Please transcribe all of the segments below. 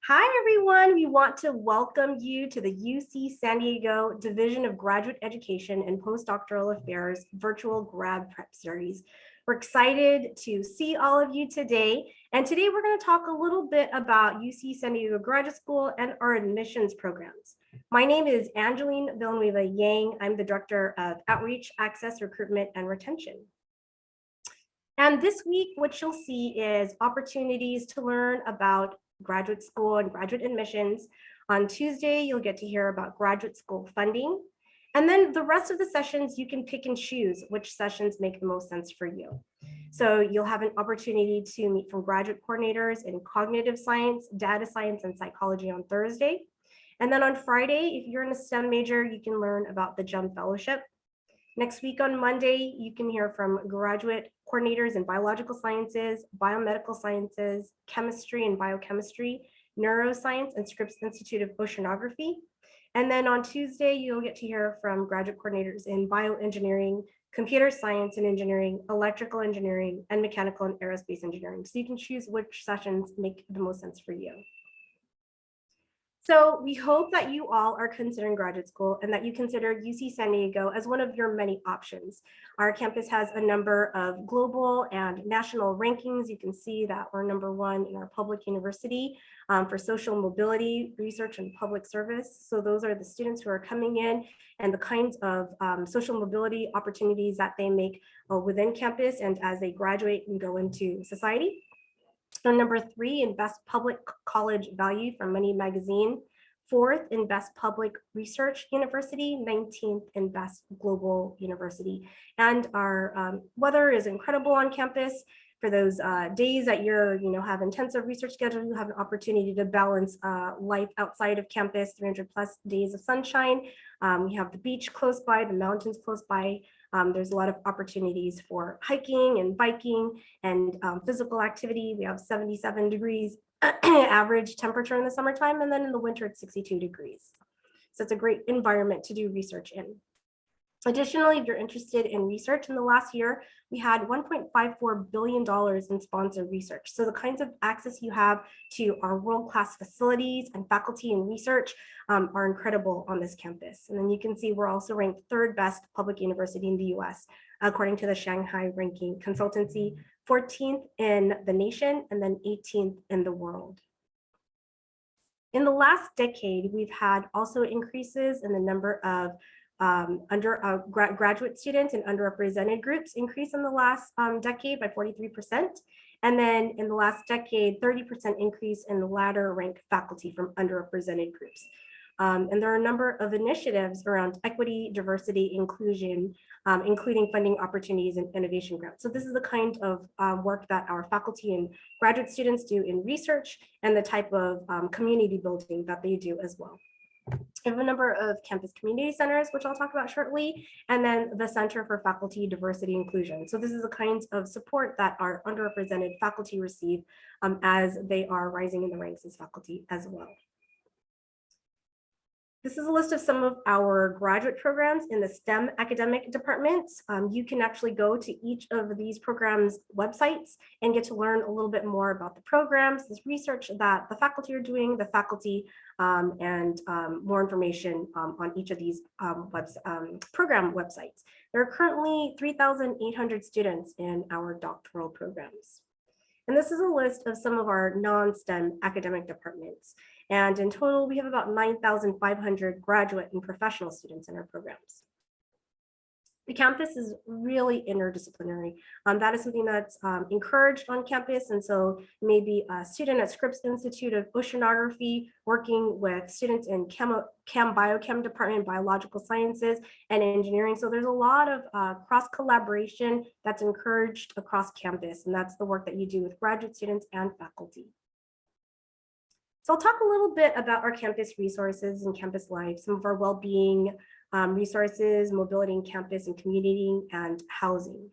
Hi, everyone. We want to welcome you to the UC San Diego Division of Graduate Education and Postdoctoral Affairs Virtual Grad Prep Series. We're excited to see all of you today. And today we're going to talk a little bit about UC San Diego Graduate School and our admissions programs. My name is Angeline Villanueva Yang. I'm the Director of Outreach, Access, Recruitment, and Retention. And this week, what you'll see is opportunities to learn about graduate school and graduate admissions. On Tuesday, you'll get to hear about graduate school funding. And then the rest of the sessions, you can pick and choose which sessions make the most sense for you. So you'll have an opportunity to meet from graduate coordinators in cognitive science, data science, and psychology on Thursday. And then on Friday, if you're in a STEM major, you can learn about the GEM Fellowship. Next week on Monday, you can hear from graduate coordinators in biological sciences, biomedical sciences, chemistry and biochemistry, neuroscience, and Scripps Institute of Oceanography. And then on Tuesday, you'll get to hear from graduate coordinators in bioengineering, computer science and engineering, electrical engineering, and mechanical and aerospace engineering. So you can choose which sessions make the most sense for you. So we hope that you all are considering graduate school and that you consider UC San Diego as one of your many options. Our campus has a number of global and national rankings. You can see that we're #1 in our public university for social mobility, research, and public service. So those are the students who are coming in and the kinds of social mobility opportunities that they make within campus and as they graduate and go into society. So #3 in Best Public College Value from Money Magazine, 4th in Best Public Research University, 19th in Best Global University. And our weather is incredible on campus. For those days that you're, have intensive research schedule, you have an opportunity to balance life outside of campus, 300+ days of sunshine. We have the beach close by, the mountains close by. There's a lot of opportunities for hiking and biking and physical activity. We have 77 degrees average temperature in the summertime, and then in the winter it's 62 degrees. So it's a great environment to do research in. Additionally, if you're interested in research, in the last year, we had $1.54 billion in sponsored research. So the kinds of access you have to our world-class facilities and faculty and research are incredible on this campus. And then you can see we're also ranked 3rd best public university in the US, according to the Shanghai Ranking Consultancy, 14th in the nation, and then 18th in the world. In the last decade, we've had also increases in the number of graduate students and underrepresented groups increase in the last decade by 43%. And then in the last decade, 30% increase in the latter rank faculty from underrepresented groups. And there are a number of initiatives around equity, diversity, inclusion, including funding opportunities and innovation grants. So this is the kind of work that our faculty and graduate students do in research and the type of community building that they do as well. We have a number of campus community centers, which I'll talk about shortly, and then the Center for Faculty Diversity Inclusion. So this is the kinds of support that our underrepresented faculty receive as they are rising in the ranks as faculty as well. This is a list of some of our graduate programs in the STEM academic departments. You can actually go to each of these programs' websites and get to learn a little bit more about the programs, this research that the faculty are doing, the faculty, and more information on each of these program websites. There are currently 3,800 students in our doctoral programs. And this is a list of some of our non-STEM academic departments. And in total, we have about 9,500 graduate and professional students in our programs. The campus is really interdisciplinary. That is something that's encouraged on campus. And so maybe a student at Scripps Institute of Oceanography working with students in biochem department, biological sciences, and engineering. So there's a lot of cross collaboration that's encouraged across campus. And that's the work that you do with graduate students and faculty. So I'll talk a little bit about our campus resources and campus life, some of our well-being resources, mobility in campus and community, and housing.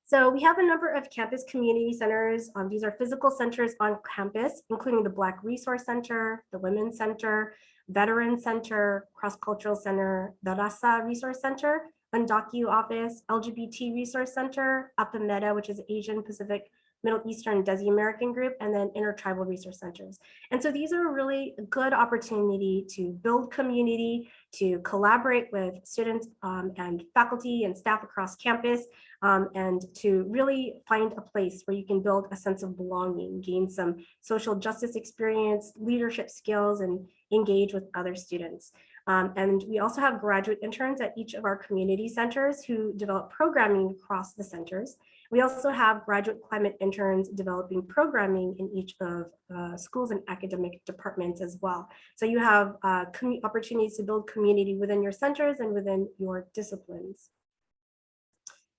So we have a number of campus community centers. These are physical centers on campus, including the Black Resource Center, the Women's Center, Veteran Center, Cross-Cultural Center, the Rasa Resource Center, Undocu Office, LGBT Resource Center, Apameta, which is Asian Pacific Middle Eastern Desi American Group, and then Intertribal Resource Centers. And so these are a really good opportunity to build community, to collaborate with students and faculty and staff across campus, and to really find a place where you can build a sense of belonging, gain some social justice experience, leadership skills, and engage with other students. And we also have graduate interns at each of our community centers who develop programming across the centers. We also have graduate climate interns developing programming in each of schools and academic departments as well. So you have opportunities to build community within your centers and within your disciplines.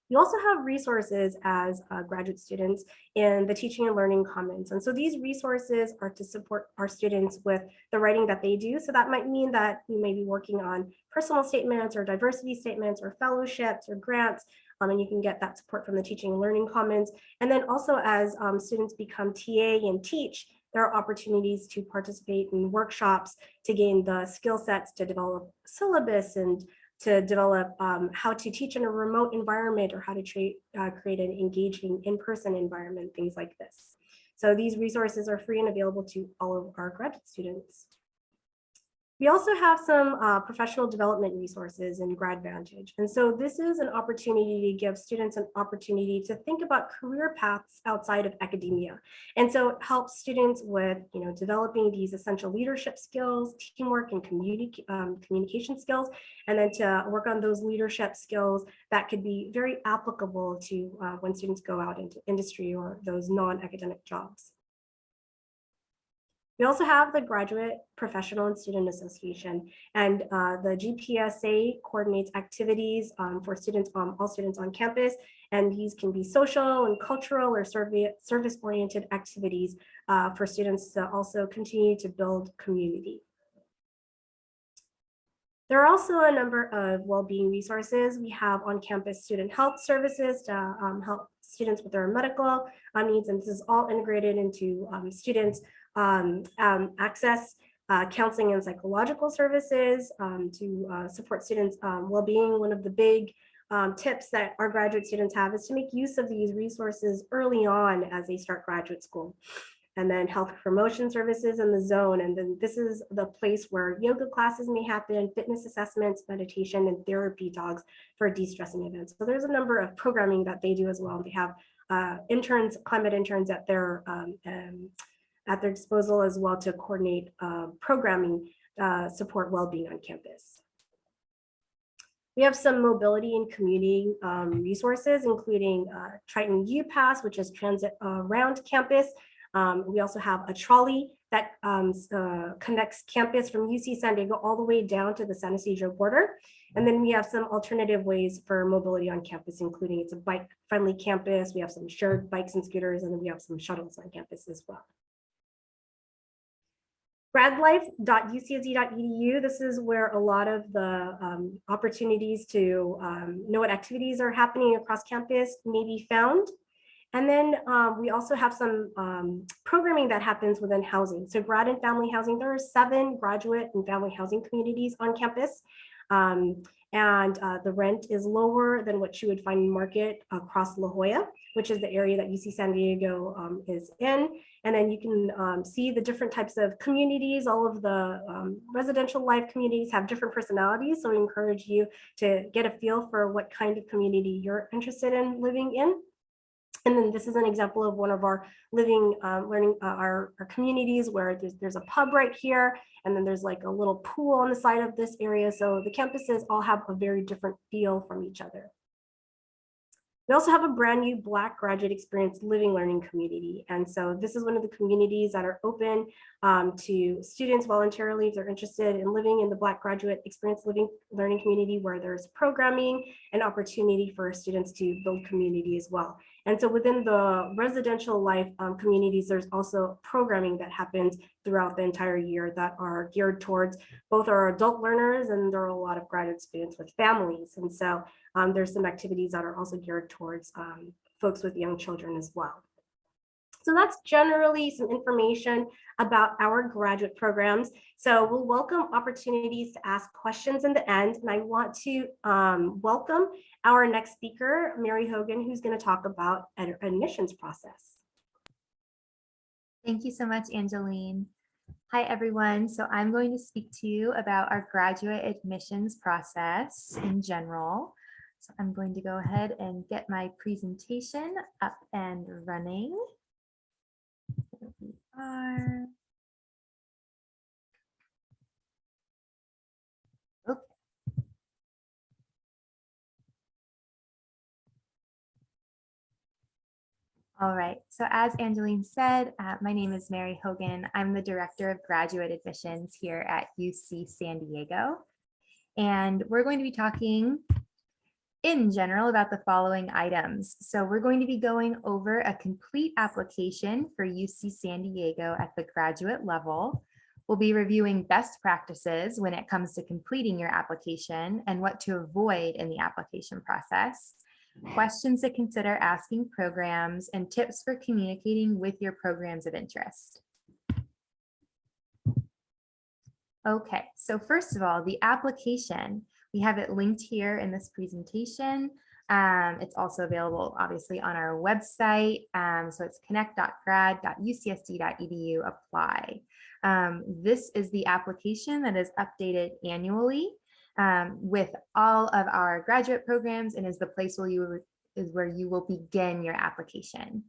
You also have resources as graduate students in the Teaching and Learning Commons. And so these resources are to support our students with the writing that they do. So that might mean that you may be working on personal statements or diversity statements or fellowships or grants, and you can get that support from the Teaching and Learning Commons. And then also as students become TA and teach, there are opportunities to participate in workshops to gain the skill sets to develop syllabus and to develop how to teach in a remote environment or how to create an engaging in-person environment, things like this. So these resources are free and available to all of our graduate students. We also have some professional development resources in GradVantage. And so this is an opportunity to give students an opportunity to think about career paths outside of academia. And so it helps students with developing these essential leadership skills, teamwork, and communication skills, and then to work on those leadership skills that could be very applicable to when students go out into industry or those non-academic jobs. We also have the Graduate Professional and Student Association, and the GPSA coordinates activities for students, all students on campus, and these can be social and cultural or service-oriented activities for students to also continue to build community. There are also a number of well-being resources. We have on-campus student health services to help students with their medical needs, and this is all integrated into students' access counseling and psychological services to support students' well-being. One of the big tips that our graduate students have is to make use of these resources early on as they start graduate school. And then health promotion services in the zone. And then this is the place where yoga classes may happen, fitness assessments, meditation, and therapy dogs for de-stressing events. So there's a number of programming that they do as well. They have interns, climate interns at their disposal as well to coordinate programming, support well-being on campus. We have some mobility and commuting resources, including Triton U-Pass, which is transit around campus. We also have a trolley that connects campus from UC San Diego all the way down to the San Ysidro border. And then we have some alternative ways for mobility on campus, including it's a bike-friendly campus. We have some shared bikes and scooters, and then we have some shuttles on campus as well. Gradlife.ucsd.edu, this is where a lot of the opportunities to know what activities are happening across campus may be found. And then we also have some programming that happens within housing. So grad and family housing, there are 7 graduate and family housing communities on campus. And the rent is lower than what you would find in market across La Jolla, which is the area that UC San Diego is in. And then you can see the different types of communities. All of the residential life communities have different personalities. So we encourage you to get a feel for what kind of community you're interested in living in. And then this is an example of one of our living, learning, our communities where there's a pub right here, and then there's like a little pool on the side of this area. So the campuses all have a very different feel from each other. We also have a brand new Black graduate experience living learning community. And so this is one of the communities that are open to students voluntarily if they're interested in living in the Black graduate experience living learning community, where there's programming and opportunity for students to build community as well. And so within the residential life communities, there's also programming that happens throughout the entire year that are geared towards both our adult learners, and there are a lot of graduate students with families. And so there's some activities that are also geared towards folks with young children as well. So that's generally some information about our graduate programs. So we'll welcome opportunities to ask questions in the end. And I want to welcome our next speaker, Mary Hogan, who's going to talk about admissions process. Thank you so much, Angeline. Hi, everyone. So I'm going to speak to you about our graduate admissions process in general. So I'm going to go ahead and get my presentation up and running. Here we are. Okay. All right, so as Angeline said, my name is Mary Hogan. I'm the Director of Graduate Admissions here at UC San Diego. And we're going to be talking in general about the following items. So we're going to be going over a complete application for UC San Diego at the graduate level. We'll be reviewing best practices when it comes to completing your application and what to avoid in the application process, questions to consider asking programs, and tips for communicating with your programs of interest. Okay, so first of all, the application, we have it linked here in this presentation. It's also available obviously on our website. So it's connect.grad.ucsd.edu apply. This is the application that is updated annually with all of our graduate programs and is the place where you will begin your application.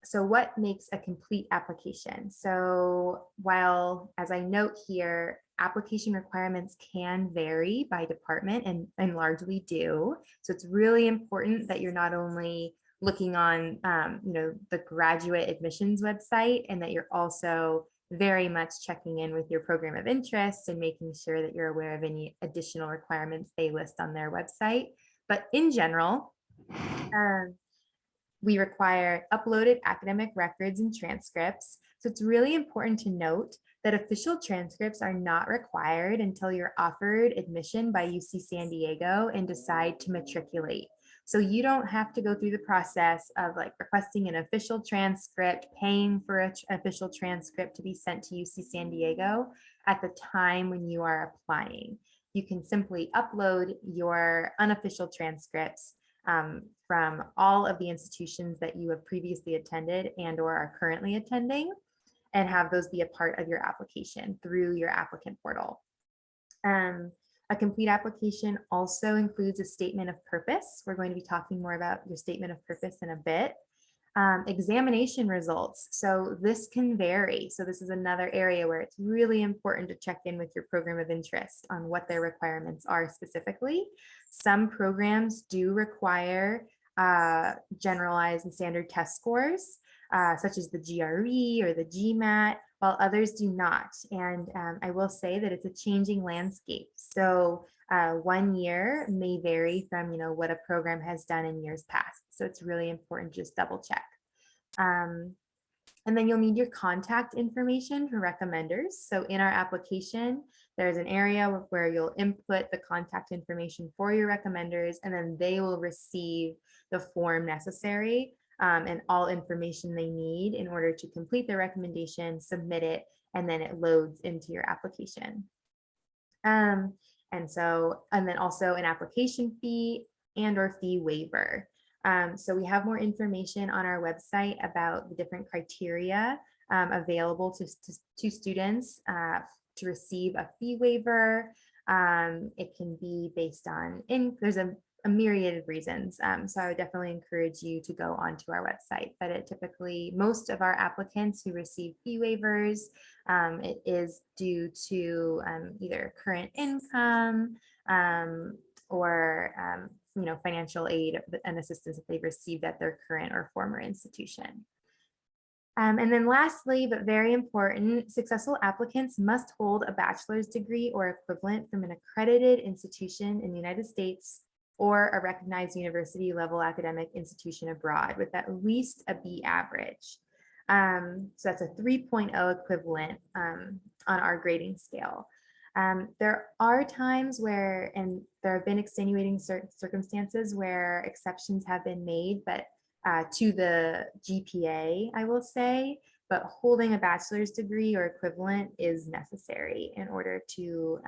So what makes a complete application? So while, as I note here, application requirements can vary by department and largely do. So it's really important that you're not only looking on the graduate admissions website, and that you're also very much checking in with your program of interest and making sure that you're aware of any additional requirements they list on their website. But in general, we require uploaded academic records and transcripts. So it's really important to note that official transcripts are not required until you're offered admission by UC San Diego and decide to matriculate. So you don't have to go through the process of like requesting an official transcript, paying for an official transcript to be sent to UC San Diego at the time when you are applying. You can simply upload your unofficial transcripts from all of the institutions that you have previously attended and or are currently attending, and have those be a part of your application through your applicant portal. A complete application also includes a statement of purpose. We're going to be talking more about your statement of purpose in a bit. Examination results. So this can vary. So this is another area where it's really important to check in with your program of interest on what their requirements are specifically. Some programs do require generalized and standard test scores, such as the GRE or the GMAT, while others do not. And I will say that it's a changing landscape. So 1 year may vary from what a program has done in years past. So it's really important to just double check. And then you'll need your contact information for recommenders. So in our application, there's an area where you'll input the contact information for your recommenders, and then they will receive the form necessary and all information they need in order to complete their recommendation, submit it, and then it loads into your application. And then also an application fee and or fee waiver. So we have more information on our website about the different criteria available to students to receive a fee waiver. It can be based on, there's a myriad of reasons. So I would definitely encourage you to go onto our website, but it typically, most of our applicants who receive fee waivers, it is due to either current income or financial aid and assistance that they've received at their current or former institution. And then lastly, but very important, successful applicants must hold a bachelor's degree or equivalent from an accredited institution in the United States or a recognized university level academic institution abroad with at least a B average. So that's a 3.0 equivalent on our grading scale. There are times where, and there have been extenuating circumstances where exceptions have been made, but to the GPA, I will say, but holding a bachelor's degree or equivalent is necessary in order to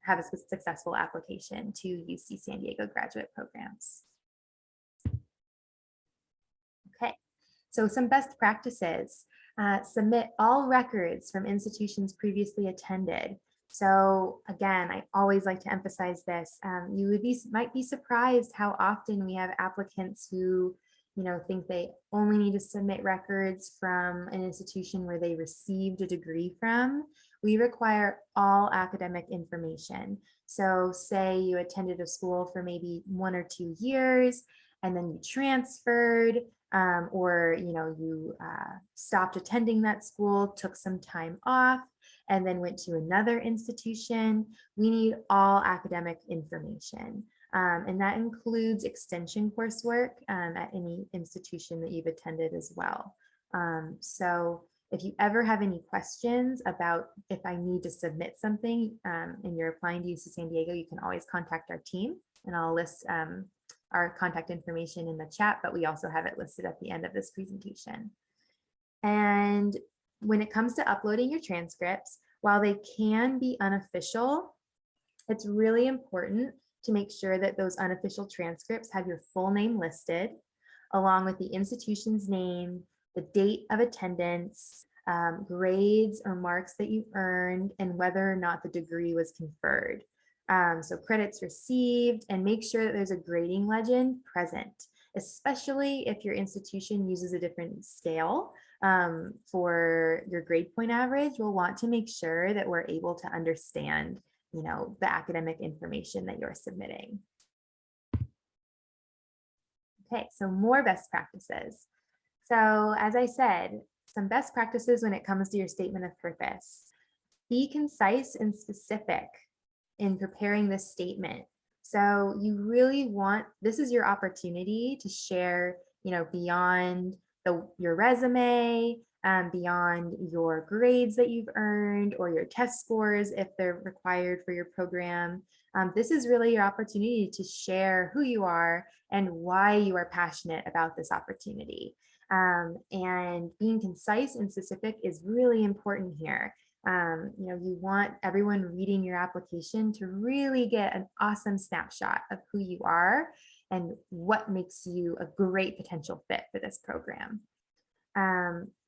have a successful application to UC San Diego graduate programs. Okay, So some best practices, submit all records from institutions previously attended. So again, I always like to emphasize this. You might be surprised how often we have applicants who, think they only need to submit records from an institution where they received a degree from. We require all academic information. So say you attended a school for maybe 1 or 2 years, and then you transferred, or you stopped attending that school, took some time off, and then went to another institution. We need all academic information. And that includes extension coursework at any institution that you've attended as well. So if you ever have any questions about if I need to submit something and you're applying to UC San Diego, you can always contact our team, and I'll list our contact information in the chat, but we also have it listed at the end of this presentation. And when it comes to uploading your transcripts, while they can be unofficial, it's really important to make sure that those unofficial transcripts have your full name listed, along with the institution's name, the date of attendance, grades or marks that you earned, and whether or not the degree was conferred. So credits received, and make sure that there's a grading legend present, especially if your institution uses a different scale for your grade point average. We'll want to make sure that we're able to understand, the academic information that you're submitting. Okay, so more best practices. So as I said, some best practices when it comes to your statement of purpose. Be concise and specific in preparing this statement. So you really want, this is your opportunity to share, beyond your resume, beyond your grades that you've earned or your test scores if they're required for your program. This is really your opportunity to share who you are and why you are passionate about this opportunity. And being concise and specific is really important here. You want everyone reading your application to really get an awesome snapshot of who you are and what makes you a great potential fit for this program.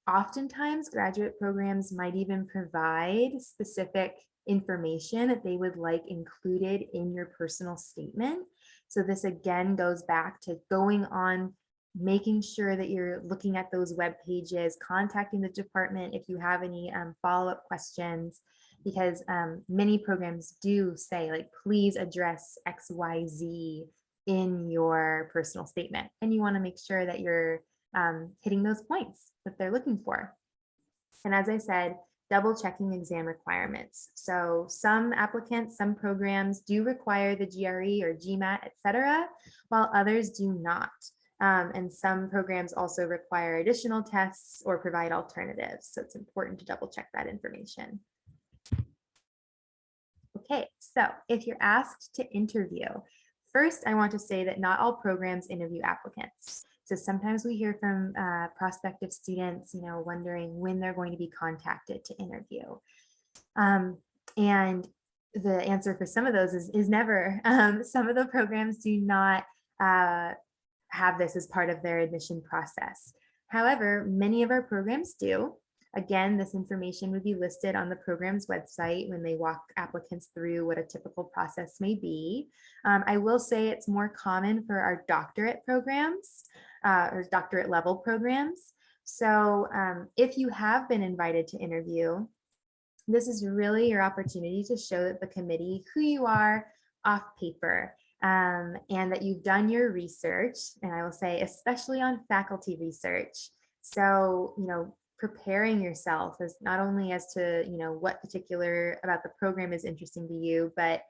Oftentimes, graduate programs might even provide specific information that they would like included in your personal statement. So this again goes back to going on, making sure that you're looking at those web pages, contacting the department if you have any follow-up questions, because many programs do say, like, please address XYZ in your personal statement. And you want to make sure that you're hitting those points that they're looking for. And as I said, double checking exam requirements. So some applicants, some programs do require the GRE or GMAT, etc., while others do not. And some programs also require additional tests or provide alternatives. So it's important to double check that information. Okay, so if you're asked to interview, first, I want to say that not all programs interview applicants. So sometimes we hear from prospective students, wondering when they're going to be contacted to interview. And the answer for some of those is never. Some of the programs do not have this as part of their admission process. However, many of our programs do. Again, this information would be listed on the program's website when they walk applicants through what a typical process may be. I will say it's more common for our doctorate programs or doctorate level programs. So if you have been invited to interview, this is really your opportunity to show that the committee who you are off paper, and that you've done your research, and I will say especially on faculty research. So, preparing yourself as not only as to, what particular about the program is interesting to you, but,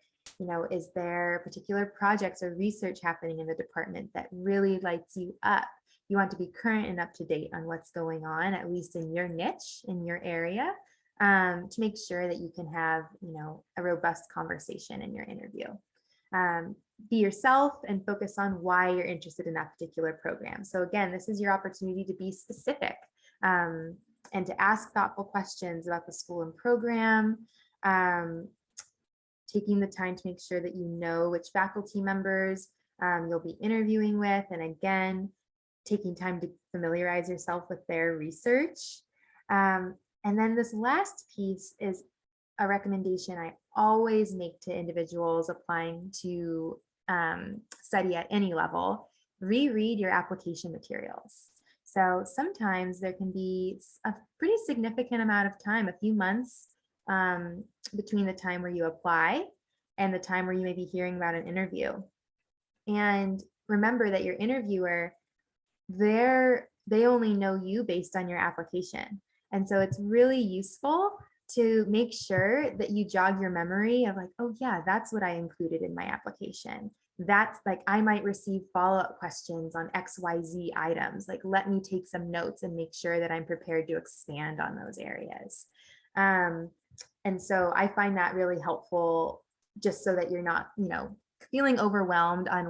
is there particular projects or research happening in the department that really lights you up? You want to be current and up to date on what's going on, at least in your niche, in your area, to make sure that you can have, a robust conversation in your interview. Be yourself and focus on why you're interested in that particular program. So again, this is your opportunity to be specific and to ask thoughtful questions about the school and program, taking the time to make sure that you know which faculty members you'll be interviewing with. And again, taking time to familiarize yourself with their research. And then this last piece is a recommendation I always make to individuals applying to study at any level. Reread your application materials. So sometimes there can be a pretty significant amount of time, a few months between the time where you apply and the time where you may be hearing about an interview. And remember that your interviewer, they only know you based on your application. And so it's really useful to make sure that you jog your memory of like, oh yeah, that's what I included in my application. That's like, I might receive follow-up questions on XYZ items. Like, let me take some notes and make sure that I'm prepared to expand on those areas. And so I find that really helpful, just so that you're not, feeling overwhelmed on,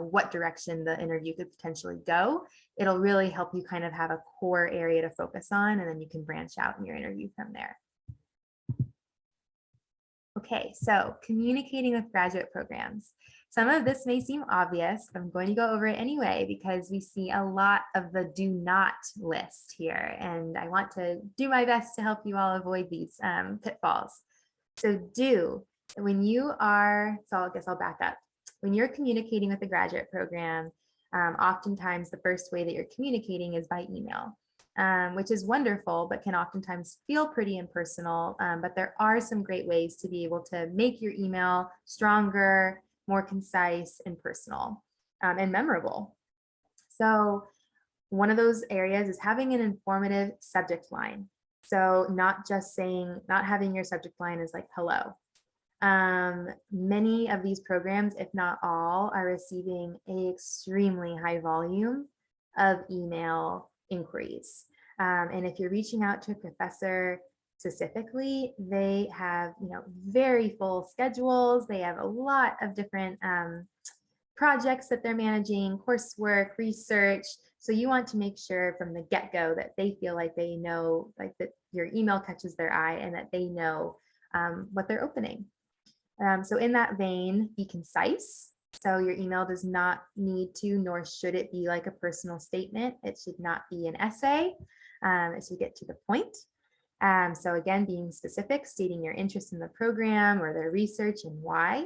what direction the interview could potentially go. It'll really help you kind of have a core area to focus on, and then you can branch out in your interview from there. Okay, so communicating with graduate programs. Some of this may seem obvious, but I'm going to go over it anyway because we see a lot of the do not list here, and I want to do my best to help you all avoid these pitfalls. So I guess I'll back up. When you're communicating with a graduate program, oftentimes the first way that you're communicating is by email. Which is wonderful, but can oftentimes feel pretty impersonal. But there are some great ways to be able to make your email stronger, more concise, and personal, and memorable. So one of those areas is having an informative subject line. So not having your subject line is like hello. Many of these programs, if not all, are receiving an extremely high volume of email inquiries. And if you're reaching out to a professor specifically, they have very full schedules. They have a lot of different projects that they're managing, coursework, research. So you want to make sure from the get-go that they feel like they know, like that your email catches their eye and that they know what they're opening. So in that vein, be concise. So your email does not need to, nor should it be like a personal statement. It should not be an essay. It should get to the point. So again, being specific, stating your interest in the program or their research and why,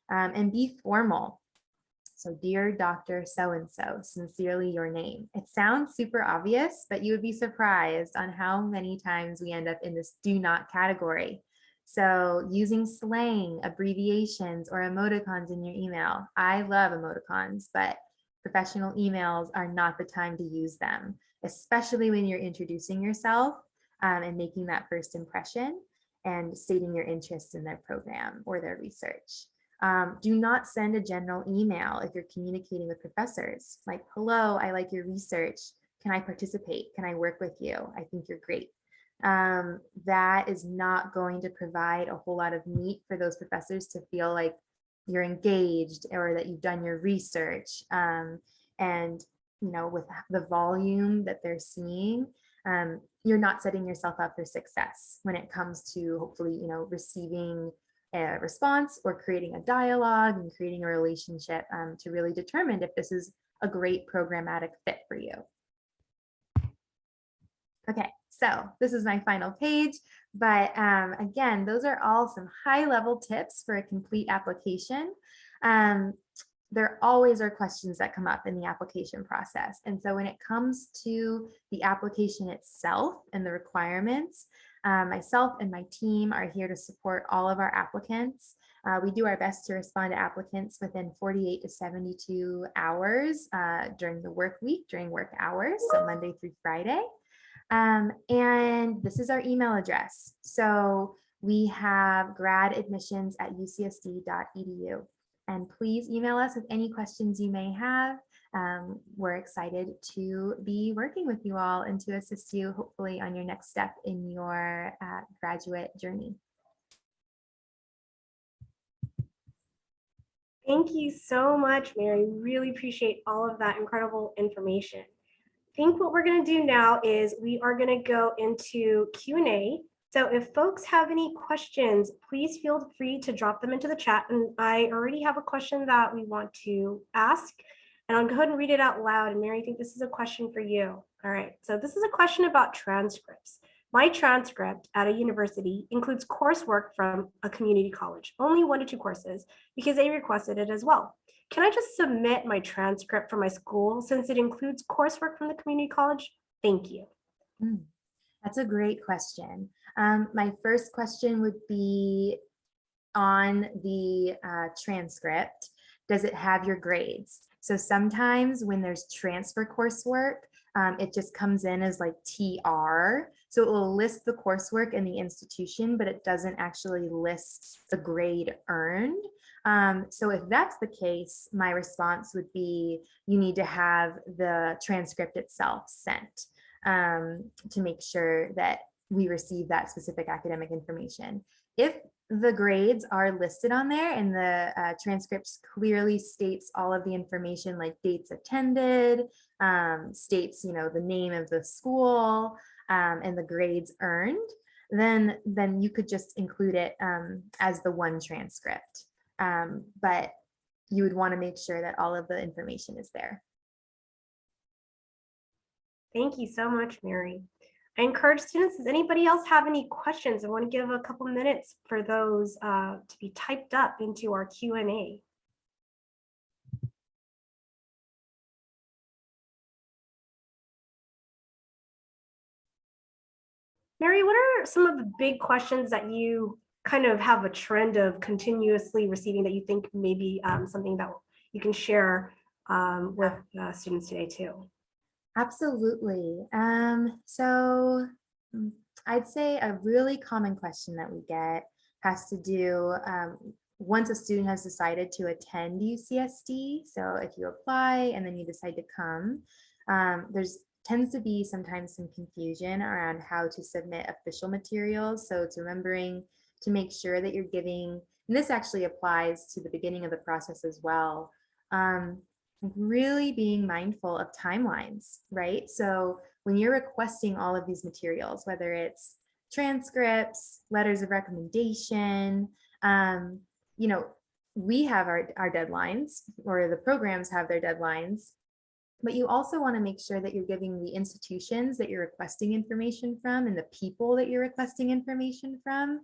and be formal. So dear Dr. So-and-so, sincerely your name. It sounds super obvious, but you would be surprised on how many times we end up in this do not category. So using slang, abbreviations, or emoticons in your email. I love emoticons, but professional emails are not the time to use them, especially when you're introducing yourself and making that first impression and stating your interest in their program or their research. Do not send a general email if you're communicating with professors, like, hello, I like your research. Can I participate? Can I work with you? I think you're great. That is not going to provide a whole lot of meat for those professors to feel like you're engaged or that you've done your research. And with the volume that they're seeing, you're not setting yourself up for success when it comes to hopefully, receiving a response or creating a dialogue and creating a relationship to really determine if this is a great programmatic fit for you. Okay, so this is my final page, but again, those are all some high-level tips for a complete application. There always are questions that come up in the application process. And so when it comes to the application itself and the requirements, myself and my team are here to support all of our applicants. We do our best to respond to applicants within 48 to 72 hours during the work week, during work hours, so Monday through Friday. And this is our email address. So we have gradadmissions@ucsd.edu. And please email us with any questions you may have. We're excited to be working with you all and to assist you hopefully on your next step in your graduate journey. Thank you so much, Mary. Really appreciate all of that incredible information. I think what we're going to do now is we are going to go into Q&A. So if folks have any questions, please feel free to drop them into the chat. And I already have a question that we want to ask. And I'll go ahead and read it out loud. And Mary, I think this is a question for you. All right, so this is a question about transcripts. My transcript at a university includes coursework from a community college, only 1 to 2 courses, because they requested it as well. Can I just submit my transcript for my school since it includes coursework from the community college? Thank you. That's a great question. My first question would be on the transcript. Does it have your grades? So sometimes when there's transfer coursework, it just comes in as like TR. So it will list the coursework and the institution, but it doesn't actually list the grade earned. So if that's the case, my response would be you need to have the transcript itself sent to make sure that we receive that specific academic information. If the grades are listed on there and the transcripts clearly states all of the information like dates attended, states, the name of the school, and the grades earned, then you could just include it as the one transcript. But you would want to make sure that all of the information is there. Thank you so much, Mary. I encourage students, does anybody else have any questions? I want to give a couple minutes for those to be typed up into our Q&A. Mary, what are some of the big questions that you kind of have a trend of continuously receiving that you think maybe something that you can share with students today too? Absolutely. So I'd say a really common question that we get has to do once a student has decided to attend UCSD. So if you apply and then you decide to come, there's tends to be sometimes some confusion around how to submit official materials. So it's remembering to make sure that you're giving, and this actually applies to the beginning of the process as well, really being mindful of timelines, right? So when you're requesting all of these materials, whether it's transcripts, letters of recommendation, we have our deadlines, or the programs have their deadlines, but you also want to make sure that you're giving the institutions that you're requesting information from and the people that you're requesting information from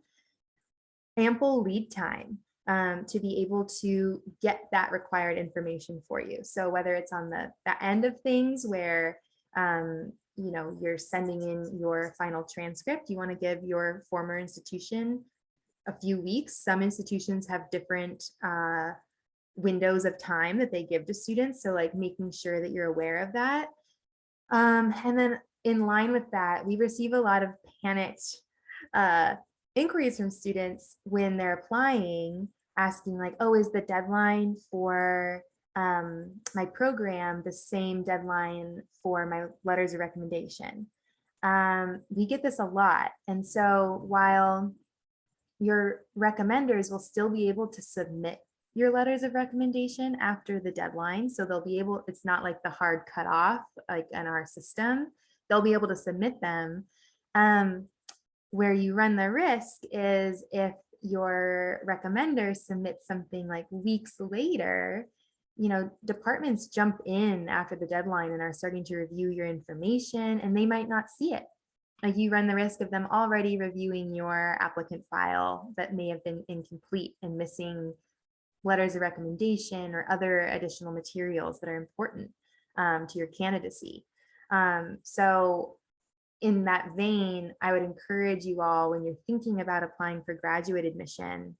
ample lead time to be able to get that required information for you. So whether it's on the end of things where you're sending in your final transcript, you want to give your former institution a few weeks. Some institutions have different windows of time that they give to students. So like making sure that you're aware of that. And then in line with that, we receive a lot of panicked inquiries from students when they're applying, asking like, oh, is the deadline for my program the same deadline for my letters of recommendation? We get this a lot. And so while your recommenders will still be able to submit your letters of recommendation after the deadline. So they'll be able, it's not like the hard cutoff like in our system, they'll be able to submit them. Where you run the risk is if your recommender submits something like weeks later, departments jump in after the deadline and are starting to review your information and they might not see it. Like you run the risk of them already reviewing your applicant file that may have been incomplete and missing letters of recommendation or other additional materials that are important to your candidacy. So in that vein, I would encourage you all, when you're thinking about applying for graduate admission,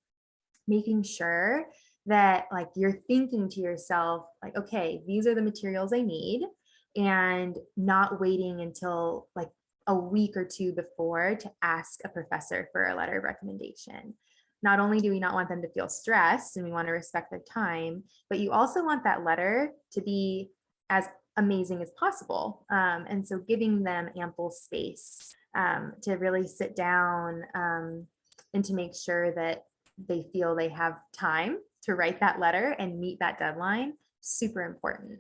making sure that like you're thinking to yourself, like, okay, these are the materials I need, and not waiting until like a week or two before to ask a professor for a letter of recommendation. Not only do we not want them to feel stressed and we want to respect their time, but you also want that letter to be as amazing as possible. And so giving them ample space to really sit down and to make sure that they feel they have time to write that letter and meet that deadline, super important.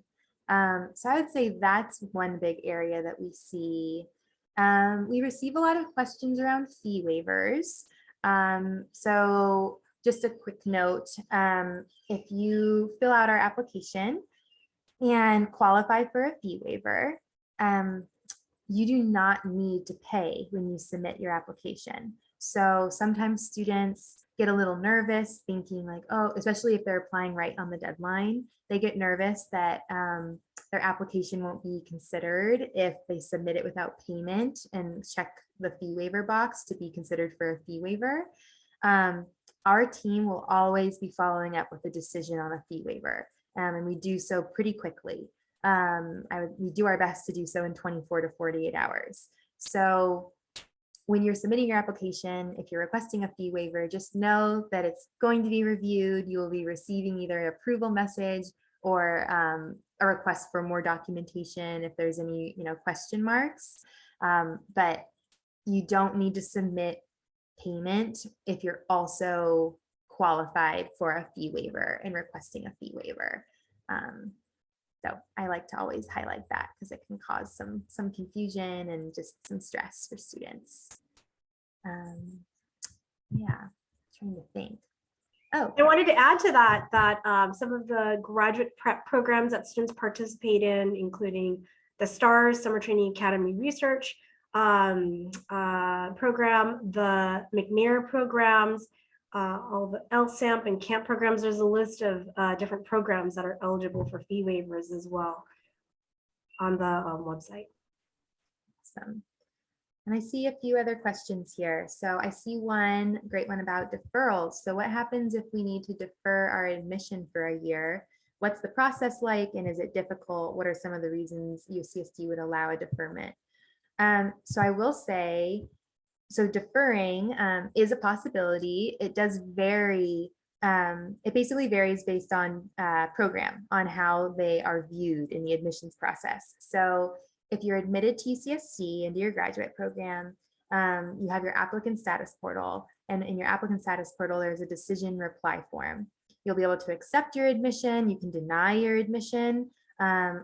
So I would say that's one big area that we see. We receive a lot of questions around fee waivers. So just a quick note, if you fill out our application and qualify for a fee waiver, you do not need to pay when you submit your application. So sometimes students get a little nervous thinking like, oh, especially if they're applying right on the deadline, they get nervous that their application won't be considered if they submit it without payment and check the fee waiver box to be considered for a fee waiver. Our team will always be following up with a decision on a fee waiver, and we do so pretty quickly. We do our best to do so in 24 to 48 hours. So when you're submitting your application, if you're requesting a fee waiver, just know that it's going to be reviewed. You will be receiving either an approval message or a request for more documentation if there's any, question marks. But you don't need to submit payment if you're also qualified for a fee waiver and requesting a fee waiver. So I like to always highlight that because it can cause some confusion and just some stress for students. Yeah, trying to think. Oh, I wanted to add to that some of the graduate prep programs that students participate in, including the STARS Summer Training Academy Research program, the McNair programs, all the LSAMP and CAMP programs. There's a list of different programs that are eligible for fee waivers as well on the website. Awesome. And I see a few other questions here. So I see one great one about deferrals. So what happens if we need to defer our admission for a year? What's the process like, and is it difficult? What are some of the reasons UCSD would allow a deferment? So I will say, so deferring is a possibility. It does vary. It basically varies based on program, on how they are viewed in the admissions process. So if you're admitted to UCSD into your graduate program, you have your applicant status portal. And in your applicant status portal, there's a decision reply form. You'll be able to accept your admission. You can deny your admission,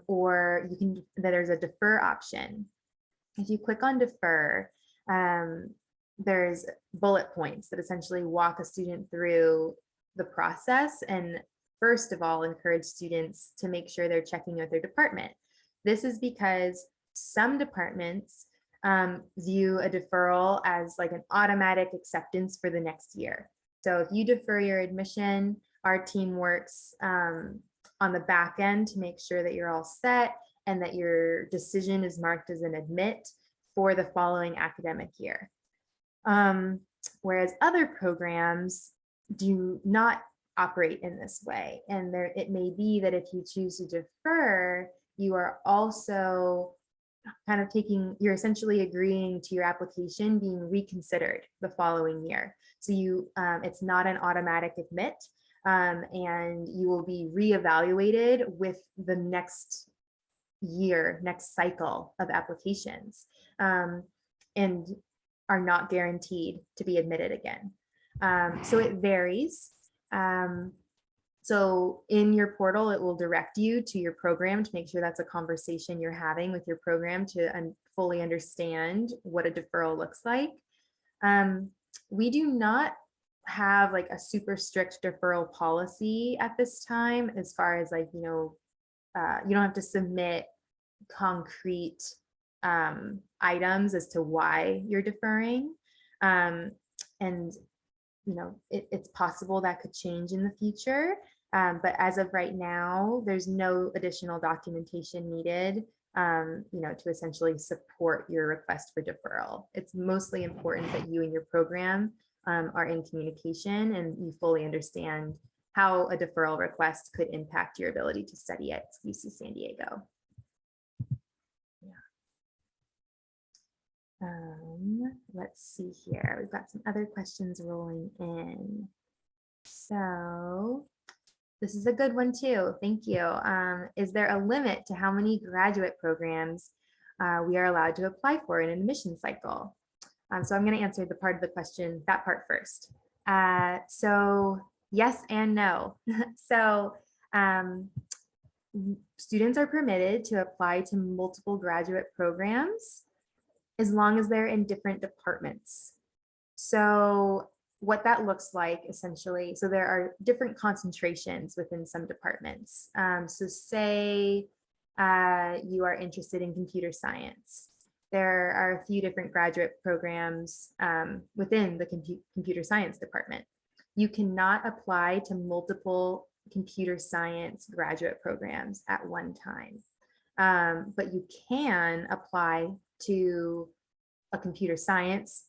or there's a defer option. If you click on defer, there's bullet points that essentially walk a student through the process, and first of all, encourage students to make sure they're checking with their department. This is because some departments view a deferral as like an automatic acceptance for the next year. So if you defer your admission, our team works on the back end to make sure that you're all set and that your decision is marked as an admit for the following academic year. Whereas other programs do not operate in this way. And it may be that if you choose to defer, you are also kind of you're essentially agreeing to your application being reconsidered the following year. So it's not an automatic admit, and you will be reevaluated with the next cycle of applications, and are not guaranteed to be admitted again. So it varies. So in your portal, it will direct you to your program to make sure that's a conversation you're having with your program to fully understand what a deferral looks like. We do not have like a super strict deferral policy at this time, as far as like, you don't have to submit concrete items as to why you're deferring. And it's possible that could change in the future. But as of right now, there's no additional documentation needed, to essentially support your request for deferral. It's mostly important that you and your program are in communication and you fully understand how a deferral request could impact your ability to study at UC San Diego. Let's see here. We've got some other questions rolling in. So this is a good one too. Thank you. Is there a limit to how many graduate programs we are allowed to apply for in an admission cycle? So I'm going to answer that part first. So yes and no. So students are permitted to apply to multiple graduate programs as long as they're in different departments. So what that looks like essentially, so there are different concentrations within some departments. So say you are interested in computer science. There are a few different graduate programs within the computer science department. You cannot apply to multiple computer science graduate programs at one time, but you can apply to a computer science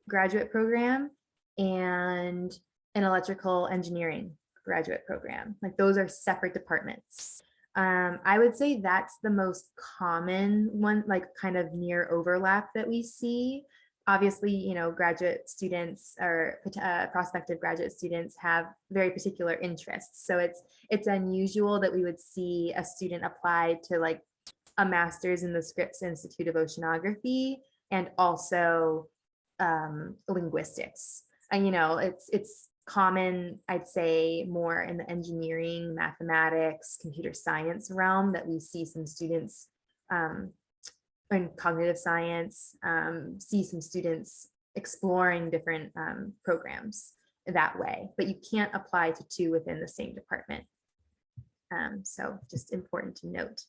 graduate program and an electrical engineering graduate program. Like those are separate departments. I would say that's the most common one, like kind of near overlap that we see. Obviously, you know, graduate students or prospective graduate students have very particular interests. So it's unusual that we would see a student apply to like a master's in the Scripps Institute of Oceanography and also linguistics. And you know, it's common, I'd say, more in the engineering, mathematics, computer science realm that we see some students in cognitive science, see some students exploring different programs that way, but you can't apply to two within the same department. So just important to note.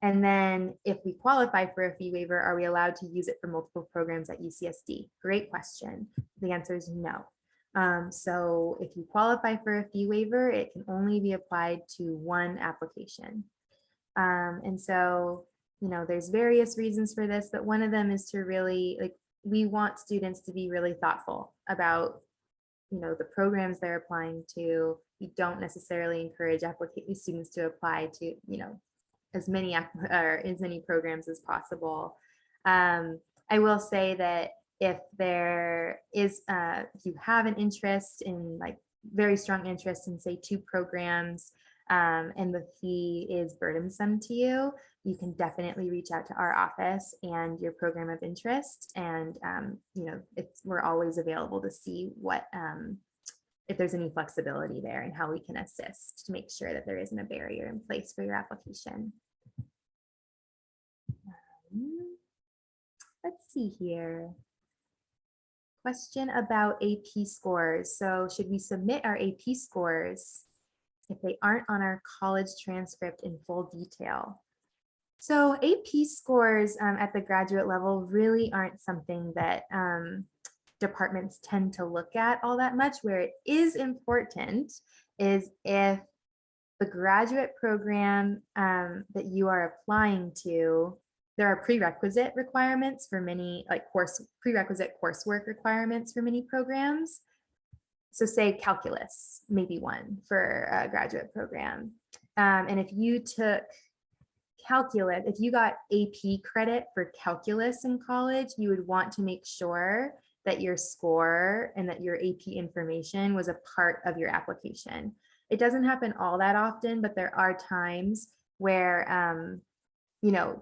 And then if we qualify for a fee waiver, are we allowed to use it for multiple programs at UCSD? Great question. The answer is no. So if you qualify for a fee waiver, it can only be applied to one application. And so, you know, there's various reasons for this, but one of them is to really, like, we want students to be really thoughtful about, you know, the programs they're applying to. We don't necessarily encourage students to apply to, you know, as many programs as possible. I will say that if there is, if you have an interest in like very strong interest in say two programs, and the fee is burdensome to you, you can definitely reach out to our office and your program of interest. And, you know, we're always available to see what, if there's any flexibility there and how we can assist to make sure that there isn't a barrier in place for your application. Let's see here. Question about AP scores. So should we submit our AP scores if they aren't on our college transcript in full detail? So AP scores at the graduate level really aren't something that departments tend to look at all that much. Where it is important is if the graduate program that you are applying to, there are prerequisite requirements for many, like prerequisite coursework requirements for many programs. So say calculus, maybe one for a graduate program. And if you took calculus, if you got AP credit for calculus in college, you would want to make sure that your score and that your AP information was a part of your application. It doesn't happen all that often, but there are times where, you know,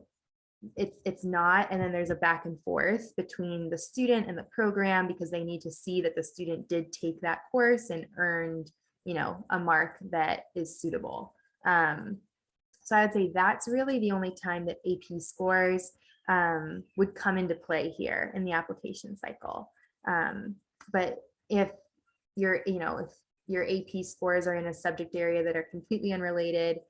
it's not, and then there's a back and forth between the student and the program because they need to see that the student did take that course and earned, you know, a mark that is suitable. So I would say that's really the only time that AP scores would come into play here in the application cycle. But if you're, you know, if your AP scores are in a subject area that are completely unrelated,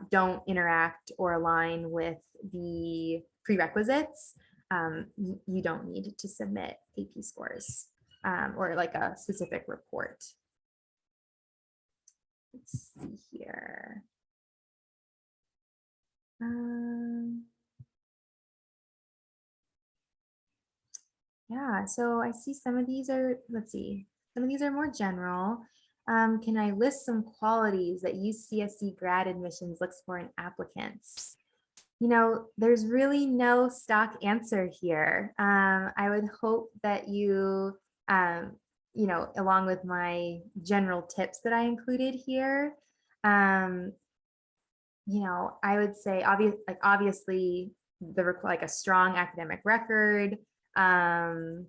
don't interact or align with the prerequisites, you don't need to submit AP scores or like a specific report. Let's see here. Yeah, so I see some of these are, let's see, some of these are more general. Can I list some qualities that UCSD grad admissions looks for in applicants? You know, there's really no stock answer here. I would hope that you, you know, along with my general tips that I included here, you know, I would say obviously like a strong academic record. You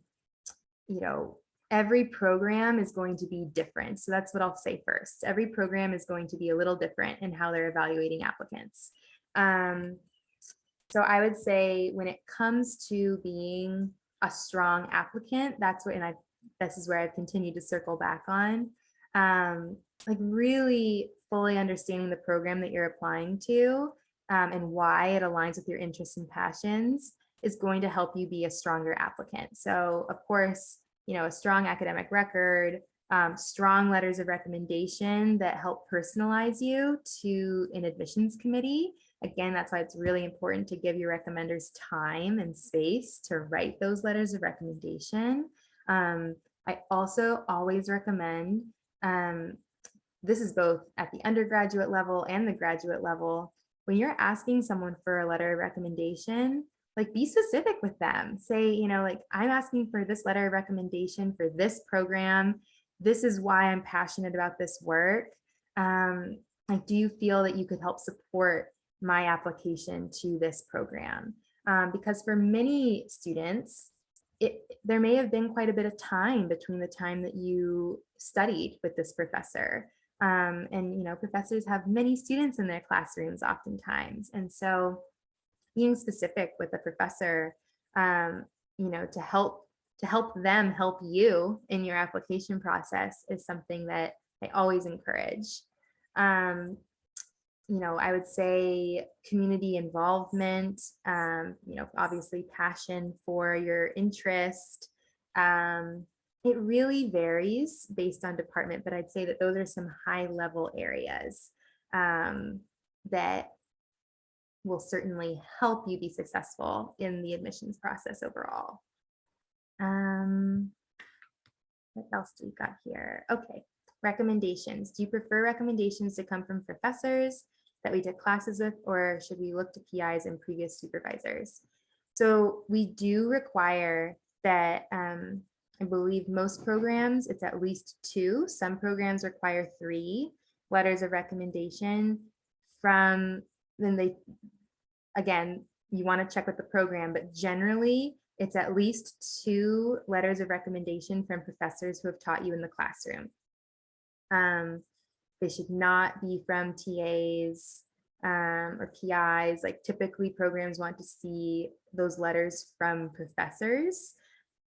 know, every program is going to be different. So that's what I'll say first. Every program is going to be a little different in how they're evaluating applicants. So I would say when it comes to being a strong applicant, that's where, and this is where I've continued to circle back on, like really fully understanding the program that you're applying to, and why it aligns with your interests and passions is going to help you be a stronger applicant. So of course, a strong academic record, strong letters of recommendation that help personalize you to an admissions committee. Again, that's why it's really important to give your recommenders time and space to write those letters of recommendation. I also always recommend, this is both at the undergraduate level and the graduate level, when you're asking someone for a letter of recommendation, like be specific with them. Say, like, I'm asking for this letter of recommendation for this program. This is why I'm passionate about this work. Like, do you feel that you could help support my application to this program? Because for many students, there may have been quite a bit of time between the time that you studied with this professor. And professors have many students in their classrooms oftentimes. And so being specific with the professor, to help them help you in your application process is something that I always encourage. I would say community involvement, obviously passion for your interest. It really varies based on department, but I'd say that those are some high level areas that will certainly help you be successful in the admissions process overall. What else do we got here? Okay, recommendations. Do you prefer recommendations to come from professors that we took classes with, or should we look to PIs and previous supervisors? So we do require that, I believe most programs, it's at least 2. Some programs require 3 letters of recommendation from, again, you want to check with the program, but generally it's at least 2 letters of recommendation from professors who have taught you in the classroom. They should not be from TAs or PIs. Like, typically programs want to see those letters from professors.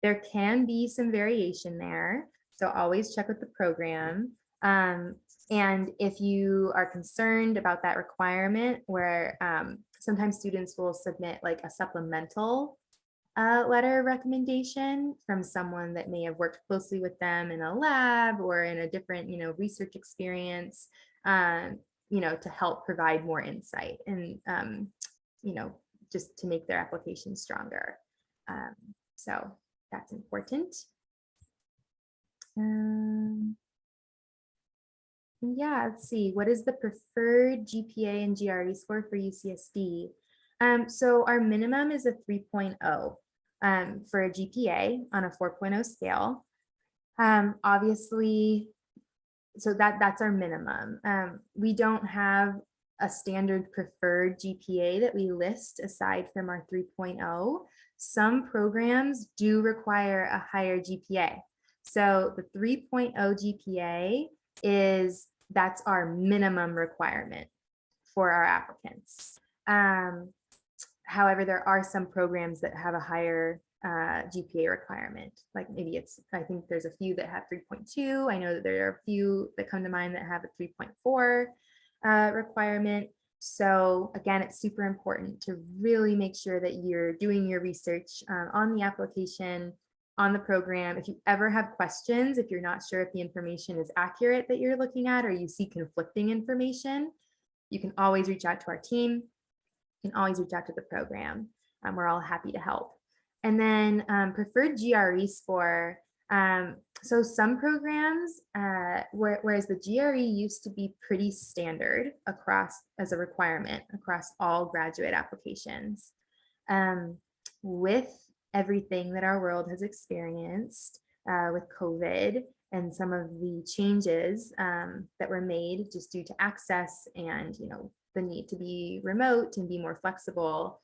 There can be some variation there, so always check with the program. And if you are concerned about that requirement, where sometimes students will submit like a supplemental letter of recommendation from someone that may have worked closely with them in a lab or in a different, research experience, to help provide more insight and, just to make their application stronger. So that's important. Yeah, let's see. What is the preferred GPA and GRE score for UCSD? So our minimum is a 3.0 for a GPA on a 4.0 scale. Obviously, so that's our minimum. We don't have a standard preferred GPA that we list aside from our 3.0. Some programs do require a higher GPA. So the 3.0 GPA that's our minimum requirement for our applicants. However, there are some programs that have a higher GPA requirement. Like maybe I think there's a few that have 3.2. I know that there are a few that come to mind that have a 3.4 requirement. So again, it's super important to really make sure that you're doing your research on the application, on the program. If you ever have questions, if you're not sure if the information is accurate that you're looking at, or you see conflicting information, you can always reach out to our team. You can always reach out to the program. We're all happy to help. And then preferred GRE score. So some programs, whereas the GRE used to be pretty standard as a requirement across all graduate applications. With everything that our world has experienced with COVID and some of the changes that were made just due to access and the need to be remote and be more flexible,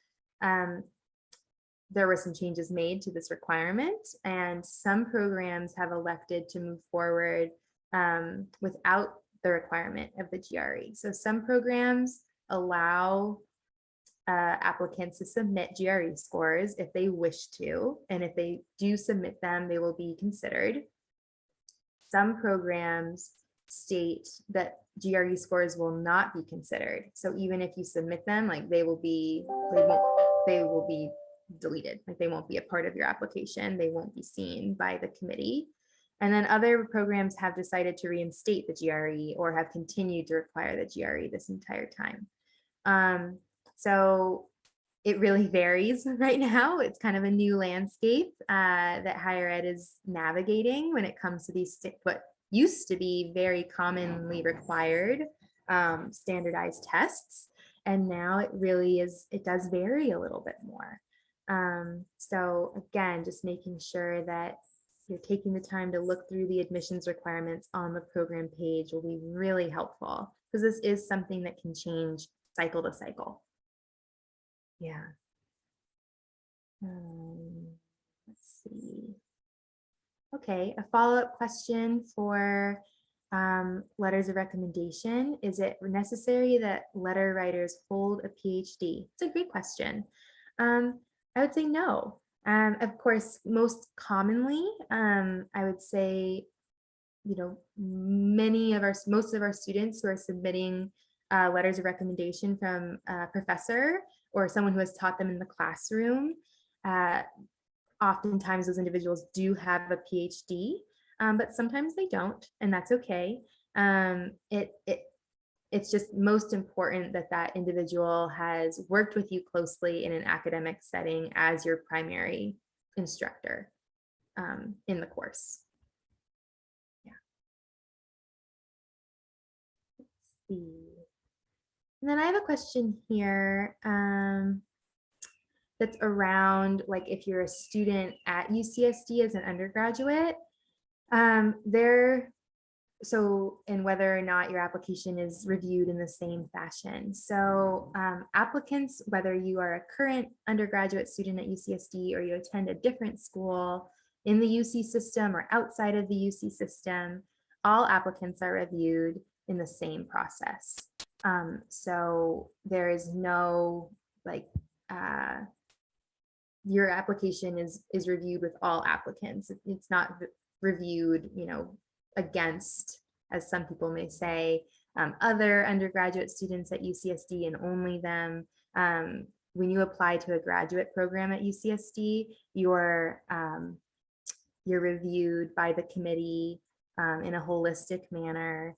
there were some changes made to this requirement, and some programs have elected to move forward without the requirement of the GRE. So some programs allow applicants to submit GRE scores if they wish to, and if they do submit them, they will be considered. Some programs state that GRE scores will not be considered. So even if you submit them, like they will be deleted. Like they won't be a part of your application. They won't be seen by the committee. And then other programs have decided to reinstate the GRE or have continued to require the GRE this entire time. So it really varies right now. It's kind of a new landscape that higher ed is navigating when it comes to these what used to be very commonly required standardized tests. And now it really is, it does vary a little bit more. So again, just making sure that you're taking the time to look through the admissions requirements on the program page will be really helpful, because this is something that can change cycle to cycle. Yeah. Let's see. Okay, a follow-up question for letters of recommendation. Is it necessary that letter writers hold a PhD? It's a great question. I would say no. Of course, most commonly, I would say, you know, most of our students who are submitting letters of recommendation from a professor or someone who has taught them in the classroom, oftentimes those individuals do have a PhD, but sometimes they don't, and that's okay. It's just most important that that individual has worked with you closely in an academic setting as your primary instructor in the course. Yeah. Let's see. And then I have a question here that's around, like, if you're a student at UCSD as an undergraduate, and whether or not your application is reviewed in the same fashion. So applicants, whether you are a current undergraduate student at UCSD or you attend a different school in the UC system or outside of the UC system, all applicants are reviewed in the same process. So there is no, like, your application is reviewed with all applicants. It's not reviewed, you know, against, as some people may say, other undergraduate students at UCSD and only them. When you apply to a graduate program at UCSD, you're reviewed by the committee in a holistic manner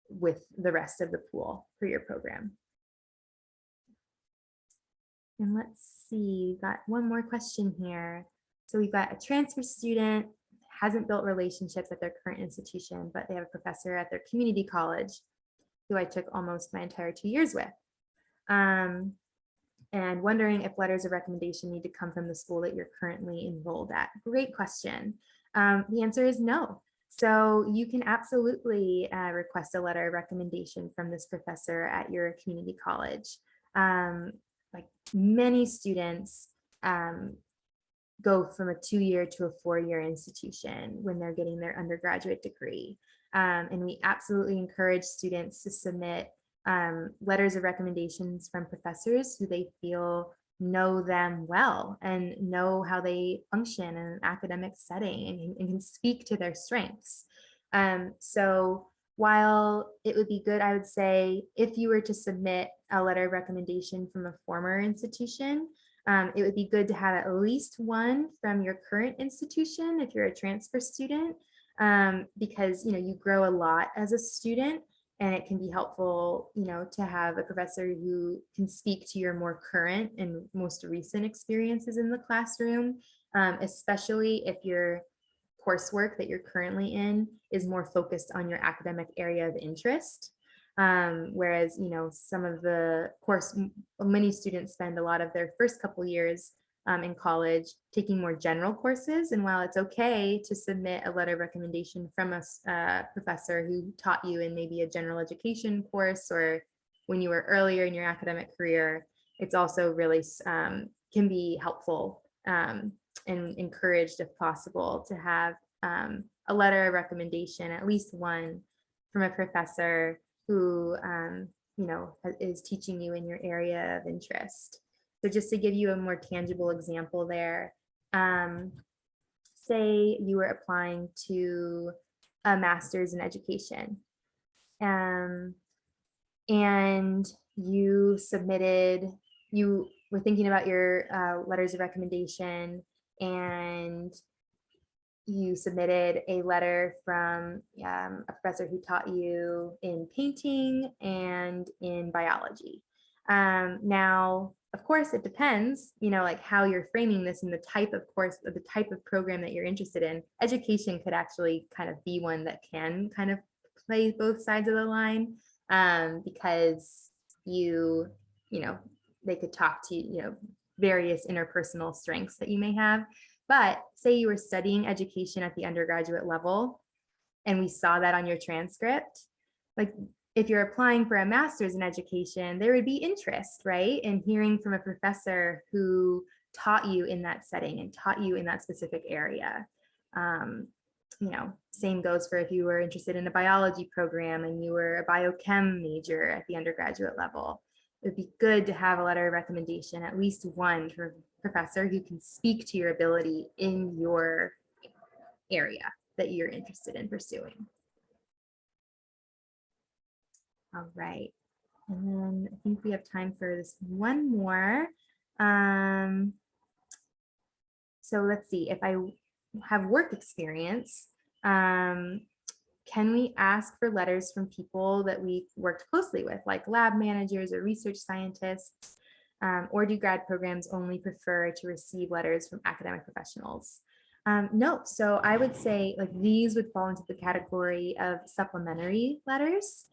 with the rest of the pool for your program. And let's see, we've got one more question here. So we've got a transfer student, hasn't built relationships at their current institution, but they have a professor at their community college who I took almost my entire 2 years with. And wondering if letters of recommendation need to come from the school that you're currently enrolled at. Great question. The answer is no. So you can absolutely request a letter of recommendation from this professor at your community college. Like many students go from a 2-year to a 4-year institution when they're getting their undergraduate degree. And we absolutely encourage students to submit letters of recommendations from professors who they feel know them well and know how they function in an academic setting and can speak to their strengths. So while it would be good, I would say, if you were to submit a letter of recommendation from a former institution, it would be good to have at least one from your current institution if you're a transfer student, because you grow a lot as a student, and it can be helpful to have a professor who can speak to your more current and most recent experiences in the classroom, especially if your coursework that you're currently in is more focused on your academic area of interest. Whereas, some of the course, many students spend a lot of their first couple years in college taking more general courses. And while it's okay to submit a letter of recommendation from a professor who taught you in maybe a general education course or when you were earlier in your academic career, it's also really can be helpful and encouraged, if possible, to have a letter of recommendation, at least one, from a professor who is teaching you in your area of interest. So just to give you a more tangible example there, say you were applying to a master's in education. And you were thinking about your letters of recommendation, and you submitted a letter from a professor who taught you in painting and in biology. Now, of course, it depends, like how you're framing this and the type of course, or the type of program that you're interested in. Education could actually kind of be one that can kind of play both sides of the line, because they could talk to various interpersonal strengths that you may have. But say you were studying education at the undergraduate level, and we saw that on your transcript, like if you're applying for a master's in education, there would be interest, right? In hearing from a professor who taught you in that setting and taught you in that specific area. Same goes for if you were interested in a biology program and you were a biochem major at the undergraduate level. It would be good to have a letter of recommendation, at least one from a professor who can speak to your ability in your area that you're interested in pursuing. All right. And then I think we have time for this one more. So let's see, if I have work experience, can we ask for letters from people that we worked closely with, like lab managers or research scientists? Or do grad programs only prefer to receive letters from academic professionals? No, so I would say like these would fall into the category of supplementary letters.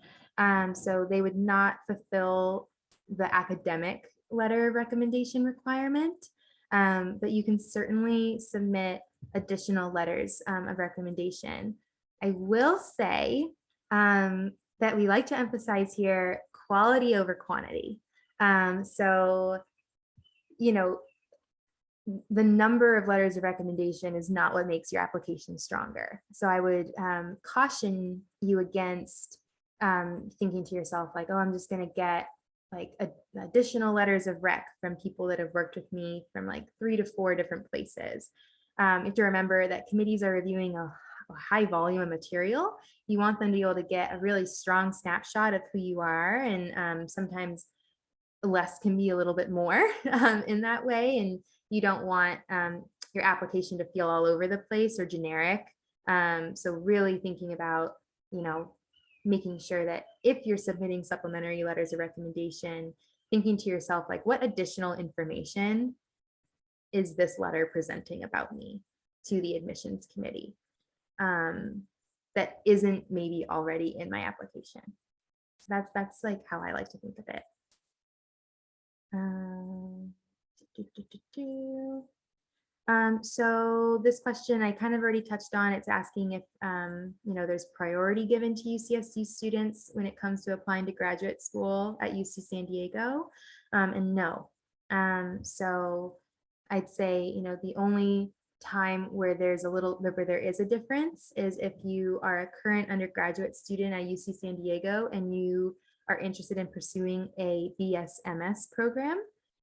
So they would not fulfill the academic letter of recommendation requirement, but you can certainly submit additional letters of recommendation. I will say that we like to emphasize here quality over quantity. So, the number of letters of recommendation is not what makes your application stronger. So I would caution you against thinking to yourself like, oh, I'm just going to get like additional letters of rec from people that have worked with me from like 3 to 4 different places. You have to remember that committees are reviewing a high volume of material. You want them to be able to get a really strong snapshot of who you are, and sometimes less can be a little bit more in that way. And you don't want your application to feel all over the place or generic. So really thinking about, making sure that if you're submitting supplementary letters of recommendation, thinking to yourself, like, what additional information is this letter presenting about me to the admissions committee that isn't maybe already in my application? So that's like how I like to think of it. So this question I kind of already touched on. It's asking if there's priority given to UCSD students when it comes to applying to graduate school at UC San Diego, and no. So I'd say the only time where there is a difference is if you are a current undergraduate student at UC San Diego and you are interested in pursuing a BS/MS program.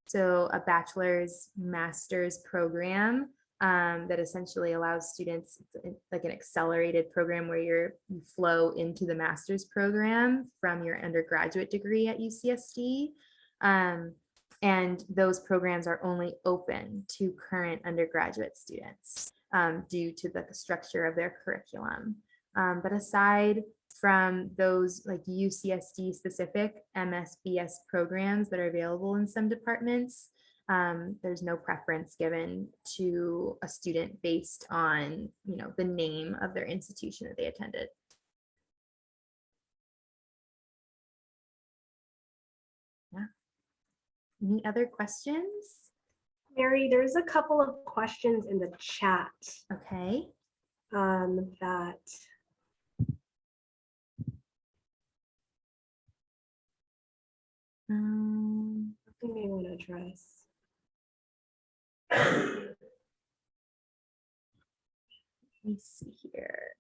So a bachelor's master's program that essentially allows students, like an accelerated program where you flow into the master's program from your undergraduate degree at UCSD. And those programs are only open to current undergraduate students due to the structure of their curriculum. But aside from those like UCSD specific MSBS programs that are available in some departments, there's no preference given to a student based on the name of their institution that they attended. Yeah. Any other questions? Mary, there's a couple of questions in the chat. Okay. That we may want to address. Let me see here.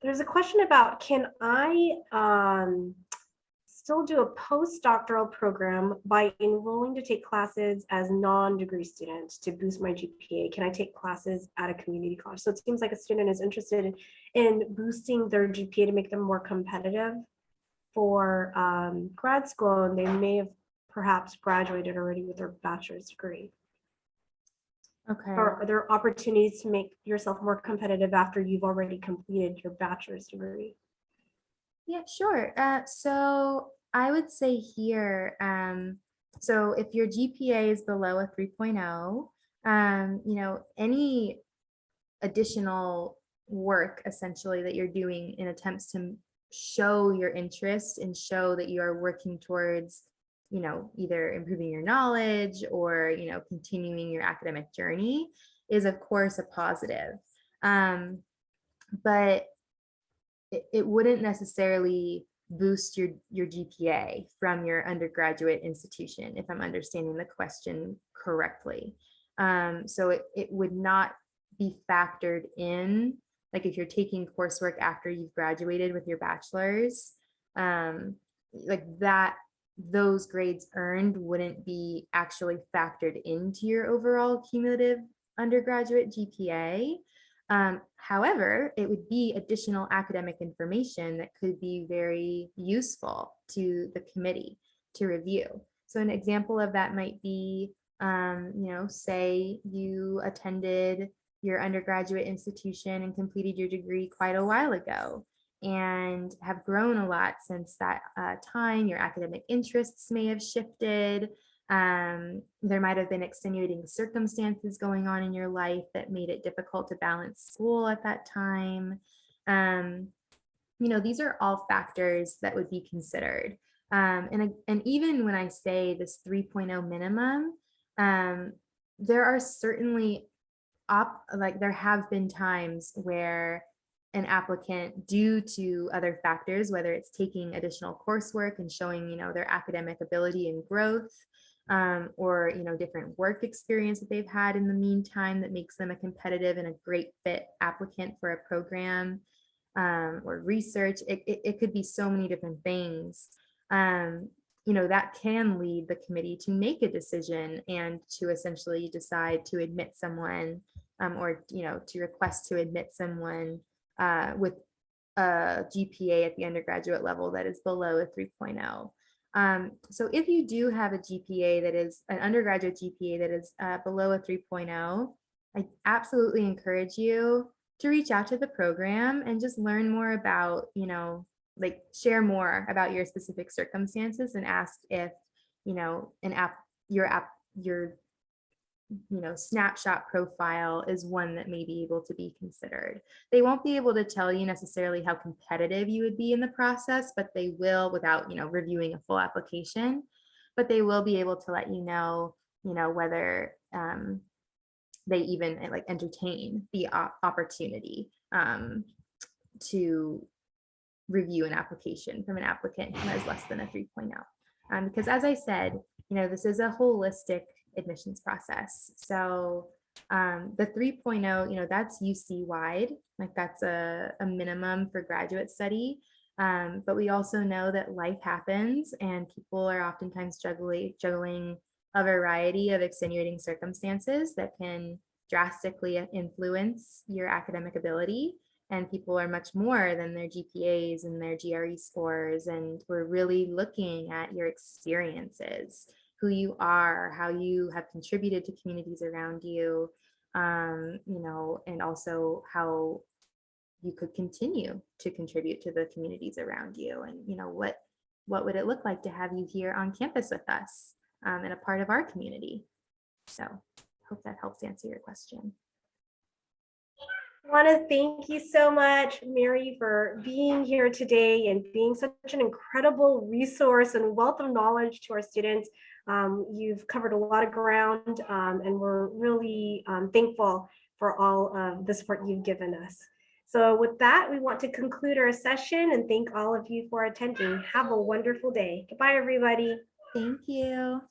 There's a question about, can I still do a postdoctoral program by enrolling to take classes as non-degree students to boost my GPA? Can I take classes at a community college? So it seems like a student is interested in boosting their GPA to make them more competitive for grad school, and they may have perhaps graduated already with their bachelor's degree. Okay. Or are there opportunities to make yourself more competitive after you've already completed your bachelor's degree? Yeah, sure. So I would say here, so if your GPA is below a 3.0, any additional work essentially that you're doing in attempts to show your interest and show that you are working towards, either improving your knowledge or, continuing your academic journey is of course a positive. But it wouldn't necessarily boost your GPA from your undergraduate institution, if I'm understanding the question correctly. So it would not be factored in, like if you're taking coursework after you've graduated with your bachelor's, like that, those grades earned wouldn't be actually factored into your overall cumulative undergraduate GPA. However, it would be additional academic information that could be very useful to the committee to review. So an example of that might be, say you attended your undergraduate institution and completed your degree quite a while ago and have grown a lot since that time. Your academic interests may have shifted. There might have been extenuating circumstances going on in your life that made it difficult to balance school at that time. These are all factors that would be considered. And even when I say this 3.0 minimum, there are certainly there have been times where an applicant, due to other factors, whether it's taking additional coursework and showing, their academic ability and growth, or different work experience that they've had in the meantime that makes them a competitive and a great fit applicant for a program, or research. It could be so many different things. That can lead the committee to make a decision and to essentially decide to admit someone, or to request to admit someone with a GPA at the undergraduate level that is below a 3.0. So if you do have a GPA that is an undergraduate GPA that is below a 3.0, I absolutely encourage you to reach out to the program and just learn more about, share more about your specific circumstances and ask if, your snapshot profile is one that may be able to be considered. They won't be able to tell you necessarily how competitive you would be in the process, but they will, without reviewing a full application, but they will be able to let you know whether they even entertain the opportunity to review an application from an applicant who has less than a 3.0. Because as I said, this is a holistic admissions process. So the 3.0, that's UC wide, that's a minimum for graduate study. But we also know that life happens and people are oftentimes juggling a variety of extenuating circumstances that can drastically influence your academic ability. And people are much more than their GPAs and their GRE scores. And we're really looking at your experiences, who you are, how you have contributed to communities around you, and also how you could continue to contribute to the communities around you. And, what would it look like to have you here on campus with us, and a part of our community? So hope that helps answer your question. I want to thank you so much, Mary, for being here today and being such an incredible resource and wealth of knowledge to our students. You've covered a lot of ground, and we're really thankful for all of the support you've given us. So with that, we want to conclude our session and thank all of you for attending. Have a wonderful day. Goodbye, everybody. Thank you.